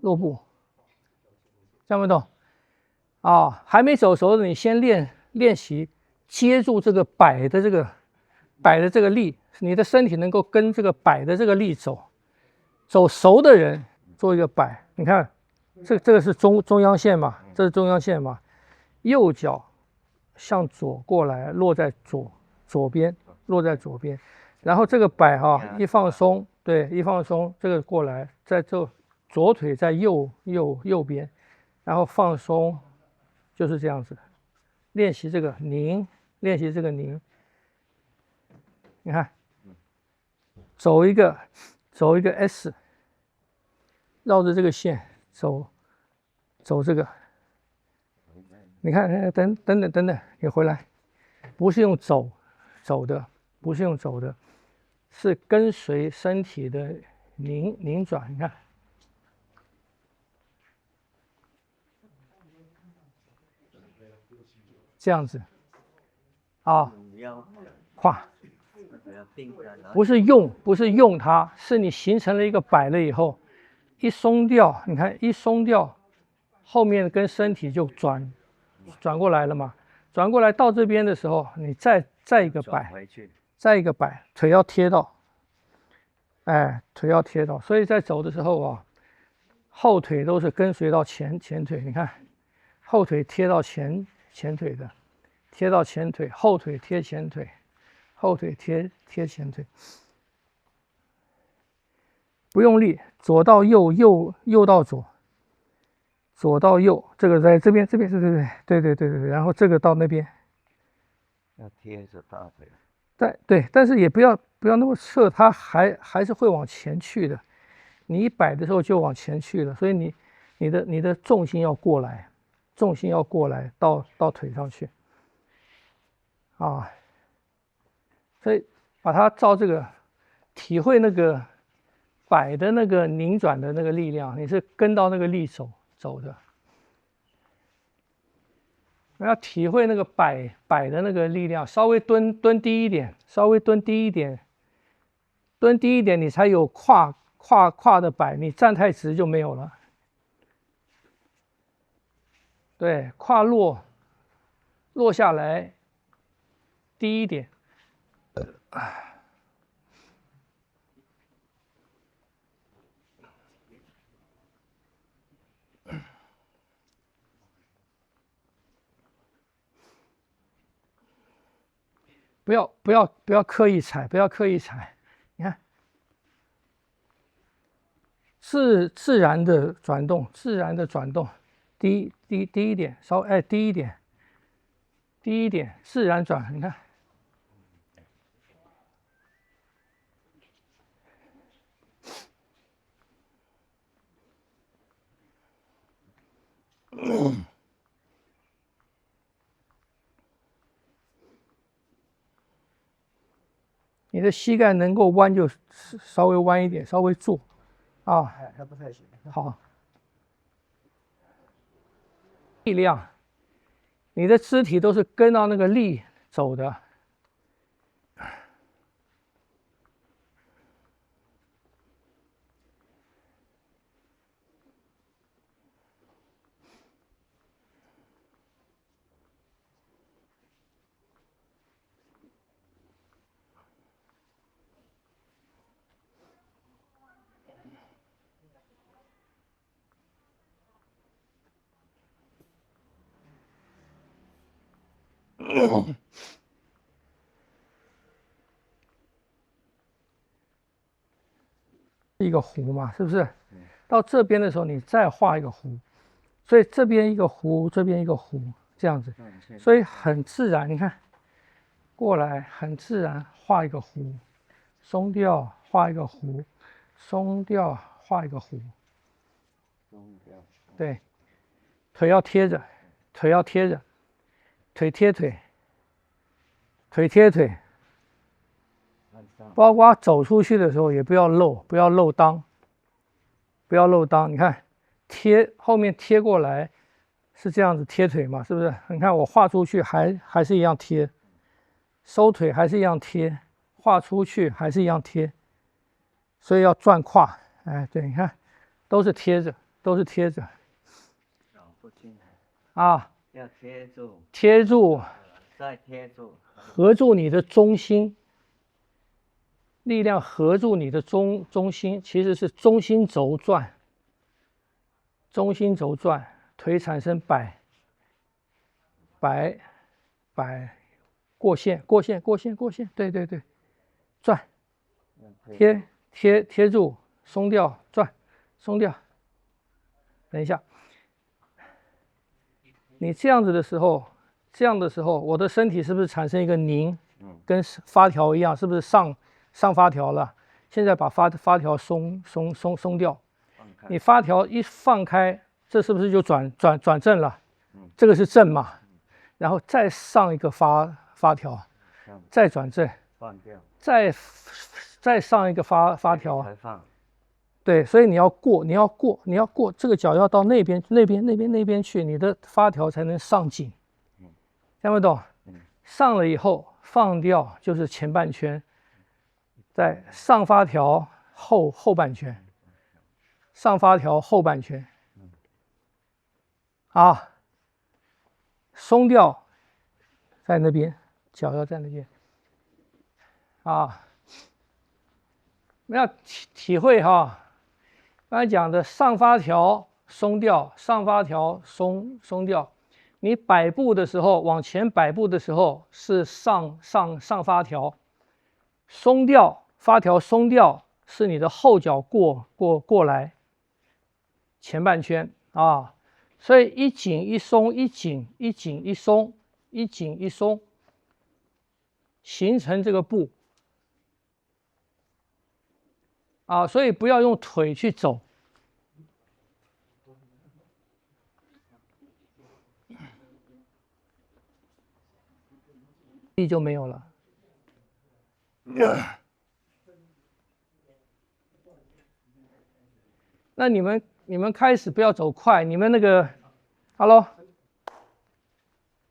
落步，这样不懂？啊，还没走熟的，你先练习接住这个摆的这个力，你的身体能够跟这个摆的这个力走。走熟的人做一个摆，你看，这个是中央线嘛，这是中央线嘛，右脚向左过来，落在左边，落在左边，然后这个摆哈，一放松，对，一放松，这个过来，在这左腿在右边，然后放松，就是这样子，练习这个拧，练习这个拧，你看，走一个 S。绕着这个线走这个，你看，等等，你回来，不是用走的，不是用走的，是跟随身体的拧转，你看，这样子，啊，跨，不是用它，是你形成了一个摆了以后。一松掉，你看一松掉，后面跟身体就转过来了嘛。转过来到这边的时候，你再一个摆，再一个摆，腿要贴到，哎，腿要贴到。所以在走的时候啊，后腿都是跟随到前腿。你看，后腿贴到前腿的，贴到前腿，后腿贴前腿，后腿贴前腿。不用力，左到右，右到左，左到右，这个在这边是对，然后这个到那边，要贴着大腿。对，但是也不要那么侧，它还是会往前去的。你一摆的时候就往前去了，所以你的重心要过来，重心要过来到腿上去，啊，所以把它照这个体会那个。摆的那个拧转的那个力量，你是跟到那个力走的，要体会那个摆的那个力量，稍微蹲低一点，稍微蹲低一点，蹲低一点，你才有跨的摆，你站太直就没有了。对，跨落下来，低一点。不要刻意踩，不要刻意踩。你看，自然的转动，自然的转动，低一点，稍微低一点，低一点，自然转。你看，你的膝盖能够弯就稍微弯一点，稍微坐，啊，还不太行。好，力量，你的肢体都是跟到那个力走的。一个弧嘛，是不是？到这边的时候，你再画一个弧，所以这边一个弧，这边一个弧，这样子，所以很自然。你看，过来很自然，画一个弧，松掉，画一个弧，松掉，画一个弧。对，腿要贴着，腿要贴着，腿贴腿，腿贴腿。包括走出去的时候也不要漏裆，不要漏裆。你看，贴后面贴过来是这样子贴腿嘛，是不是？你看我画出去还是一样贴，收腿还是一样贴，画出去还是一样贴，所以要转胯哎，对，你看，都是贴着，都是贴着。绕不进来。啊，要贴住。贴住，再贴住。合住你的中心，力量合住你的中心，其实是中心轴转，中心轴转，腿产生摆，过线，对对对，转，贴住，松掉，转，松掉。等一下，你这样子的时候，我的身体是不是产生一个拧？跟发条一样，是不是上发条了？现在把发条松掉。你发条一放开，这是不是就转正了？这个是正嘛？然后再上一个发条，再转正，再上一个发条。对，所以你要过这个脚要到那边去，你的发条才能上紧。听不懂？上了以后放掉就是前半圈，在上发条后半圈，上发条后半圈。啊，松掉，在那边，脚要在那边。啊，要体会哈。刚才讲的上发条松掉，上发条松掉。你摆步的时候，往前摆步的时候是上发条，松掉发条松掉是你的后脚过来，前半圈啊。所以一紧一松，一紧一松，一紧一松，形成这个步。啊，所以不要用腿去走。力就没有了。那你们开始不要走快，你们那个 ，Hello，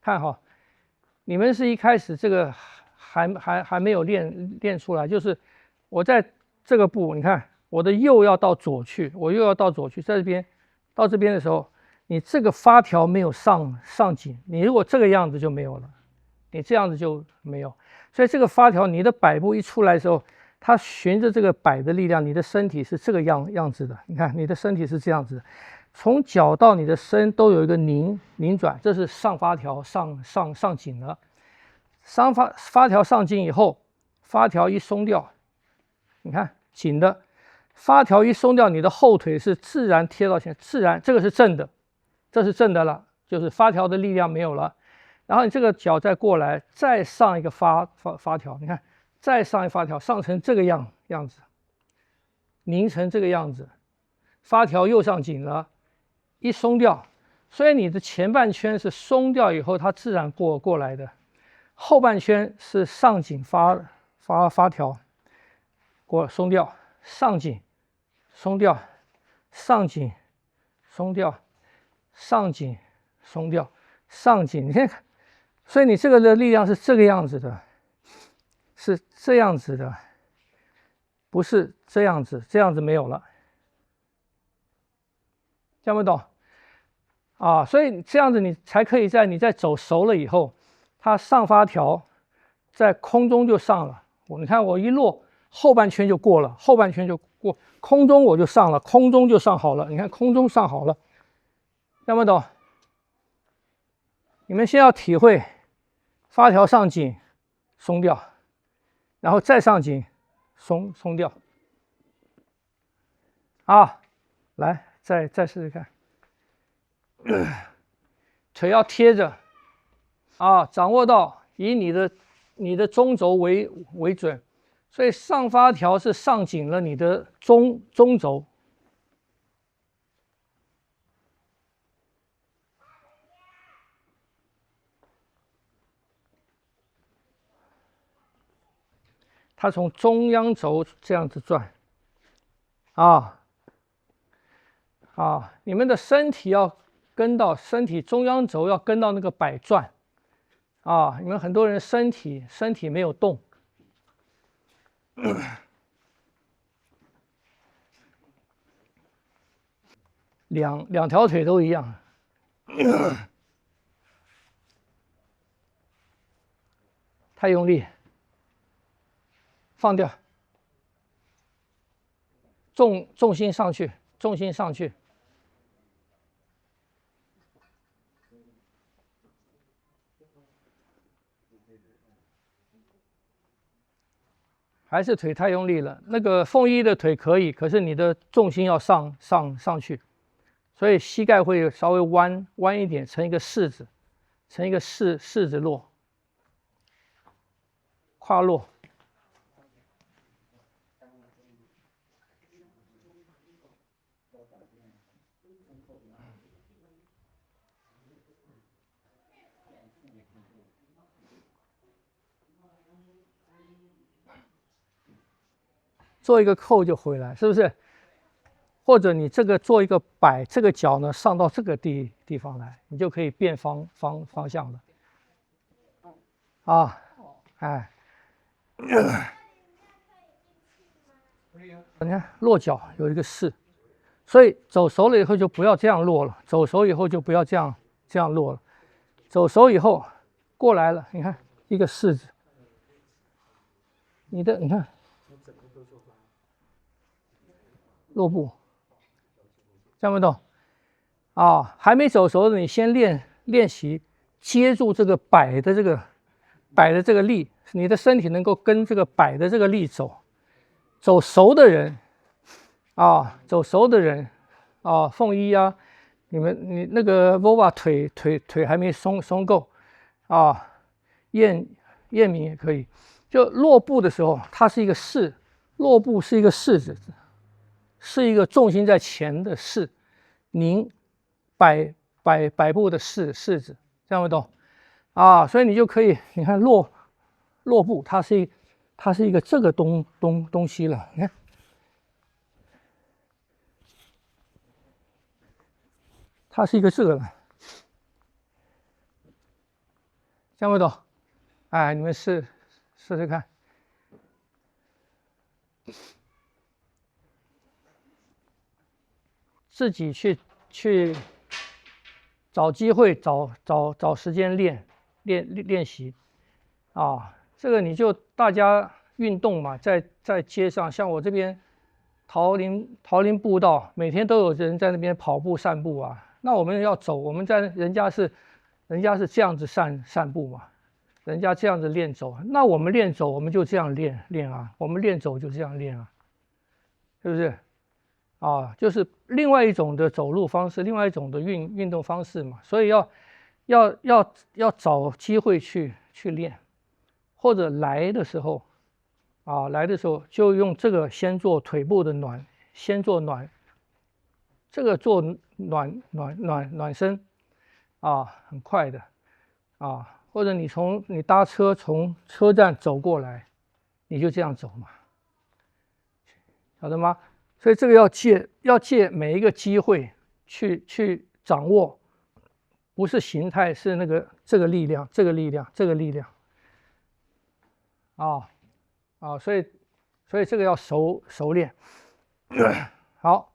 看哈，你们是一开始这个还没有练出来，就是我在这个步，你看我的右要到左去，我又要到左去，在这边到这边的时候，你这个发条没有上紧，你如果这个样子就没有了。你这样子就没有，所以这个发条，你的摆步一出来的时候，它循着这个摆的力量，你的身体是这个样子的。你看，你的身体是这样子，从脚到你的身都有一个拧转，这是上发条上紧了。发条上紧以后，发条一松掉，你看紧的，发条一松掉，你的后腿是自然贴到前，自然这个是正的，这是正的了，就是发条的力量没有了。然后你这个脚再过来，再上一个发条，你看，再上一发条，上成这个样子，拧成这个样子，发条又上紧了，一松掉，所以你的前半圈是松掉以后，它自然过来的，后半圈是上紧发条，松掉，上紧，松掉，上紧，松掉，上紧，松掉，上紧，你看。所以你这个的力量是这个样子的，是这样子的，不是这样子，这样子没有了，听不懂？啊，所以这样子你才可以在你走熟了以后，它上发条在空中就上了。你看我一落，后半圈就过了，后半圈就过，空中我就上了，空中就上好了。你看空中上好了，听不懂？你们先要体会。发条上紧，松掉，然后再上紧，松掉。啊，来，再试试看。腿要贴着，啊，掌握到以你的中轴为准，所以上发条是上紧了你的中轴。它从中央轴这样子转，你们的身体要跟到身体中央轴，要跟到那个摆转，你们很多人身体没有动，两条腿都一样。太用力，放掉，重心上去，重心上去。还是腿太用力了。那个凤一的腿可以，可是你的重心要上去，所以膝盖会稍微弯一点，成一个柿子，成一个柿子落，胯落。做一个扣就回来，是不是？或者你这个做一个摆，这个脚呢上到这个地方来，你就可以变方向了。啊，哎，你看落脚有一个式，所以走熟了以后就不要这样落了，走熟以后就不要这样落了，走熟以后过来了，你看一个式子，你看落步，这样不懂啊？还没走熟的，你先练习接住这个摆的这个力，你的身体能够跟这个摆的这个力走。走熟的人啊，走熟的人啊，凤一啊，你那个 Vova 腿还没松够啊，燕明也可以。就落步的时候，它是一个式，落步是一个式子，是一个重心在前的式，您摆步的式子，这样不懂啊？所以你就可以，你看落步，它是一个这个东西了，你看。它是一个这个了，这样不懂？哎，你们试试看。自己去找机会，找时间练习啊。这个你就大家运动嘛，在街上，像我这边桃林步道，每天都有人在那边跑步散步啊。那我们要走，我们在人家是这样子散步嘛，人家这样子练走，那我们练走，我们就这样练啊，我们练走就这样练啊，是不是？啊，就是另外一种的走路方式，另外一种的运动方式嘛，所以要找机会去练，或者来的时候就用这个先做腿部的暖，先做暖，这个做暖身啊，很快的啊，或者你搭车从车站走过来，你就这样走嘛，晓得吗？所以这个要借每一个机会去掌握，不是形态，是这个力量啊，所以这个要熟练。好。